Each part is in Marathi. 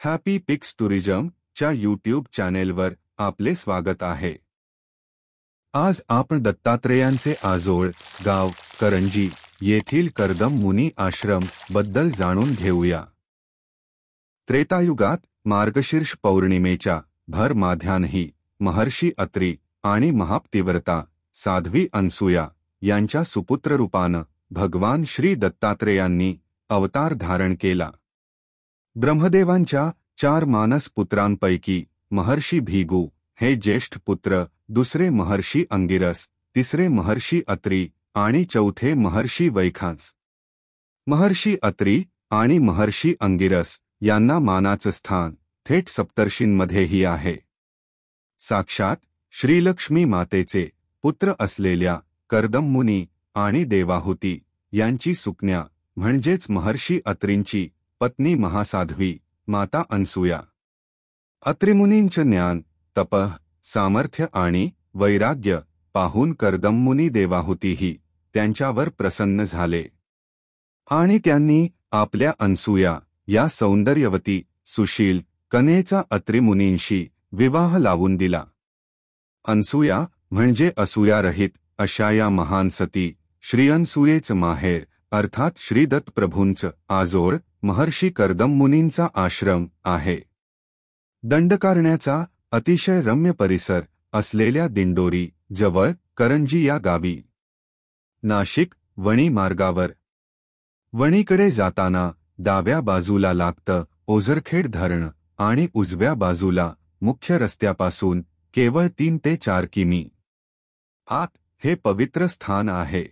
हॅपी पिक्स टुरिझम च्या यूट्यूब चॅनेलवर आपले स्वागत आहे। आज आपण दत्तात्रेयांचे आजोळ गाव करंजी येथील कर्दम मुनी आश्रम बद्दल जाणून घेऊया। त्रेतायुगात मार्गशीर्ष पौर्णिमेच्या भर माध्यान्ही महर्षी अत्री आणि महापतिव्रता साध्वी अनसूया यांच्या सुपुत्र रूपानं भगवान श्री दत्तात्रेयांनी अवतार धारण केला। ब्रह्मदेवांच्या 4 मानस पुत्रांपैकी महर्षी भीगू हे ज्येष्ठ पुत्र, दुसरे महर्षी अंगिरस, तिसरे महर्षी अत्री आणि चौथे महर्षी वैखांस। महर्षी अत्री आणि महर्षी अंगिरस यांना मानाचं स्थान थेट सप्तर्षींमध्येही आहे। साक्षात श्रीलक्ष्मी मातेचे पुत्र असलेल्या कर्दम मुनी आणि देवाहुती यांची सुकन्या म्हणजेच महर्षी अत्रींची पत्नी महासाध्वी माता अनसूया। अत्रिमुनींचं ज्ञान, तपः, सामर्थ्य आणि वैराग्य पाहून कर्दम मुनी देवाहुतीही त्यांच्यावर प्रसन्न झाले आणि त्यांनी आपल्या अनसूया या सौंदर्यवती सुशील कन्येचा अत्रिमुनींशी विवाह लावून दिला। अनसूया म्हणजे असूयारहित अशा या महान सती श्रीअनसूयेचं माहेर अर्थात श्रीदत्त प्रभूंचं आजोळ महर्षी कर्दम मुनींचा आश्रम आहे। दंडकारण्याचा अतिशय रम्य परिसर असलेल्या दिंडोरी जवळ करंजी या गावी नाशिक वणी मार्गावर वणीकडे जाताना डाव्या बाजूला लागतं ओझरखेड धरण आणि उजव्या बाजूला मुख्य रस्त्यापासून केवळ 3 ते 4 किमी आत हे पवित्र स्थान आहे।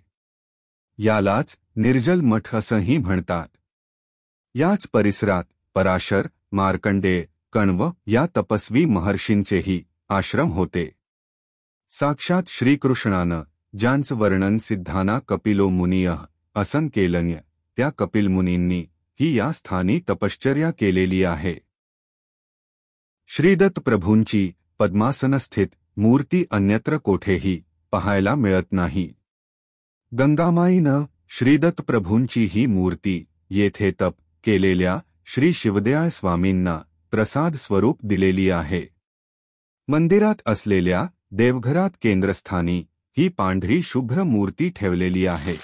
यालाच निर्जल मठ असंही म्हणतात। याच परिसरात पराशर, मार्कंडेय, कण्व या तपस्वी महर्षींचेही आश्रम होते। साक्षात श्रीकृष्णानं ज्यांचं वर्णन सिद्धाना कपिलो मुनियः असं केलंय त्या कपिल मुनींनी ही या स्थानी तपश्चर्या केलेली आहे। श्रीदत्त प्रभूंची पद्मासनस्थित मूर्ती अन्यत्र कोठेही पाहायला मिळत नाही। गंगामाईनं श्रीदत्त प्रभूंची ही मूर्ती येथे तप केलेल्या श्री शिवदयाळ स्वामींना प्रसाद स्वरूप दिलेली आहे। मंदिरात असलेल्या देवघरात केंद्रस्थानी ही पांढरी शुभ्र मूर्ती ठेवलेली आहे।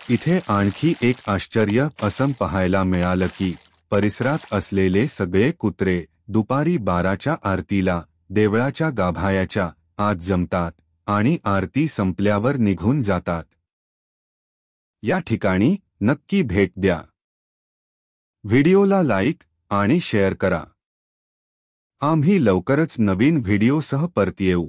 इथे आणखी एक आश्चर्य असं पाहायला मिळालं की परिसरात असलेले सगळे कुत्रे दुपारी 12च्या आरतीला देवळाच्या गाभायाच्या आत जमतात आणि आरती संपल्यावर निघून जातात। या ठिकाणी नक्की भेट द्या। व्हिडिओला लाईक आणि शेअर करा। आम्ही लवकरच नवीन व्हिडिओसह परत येऊ।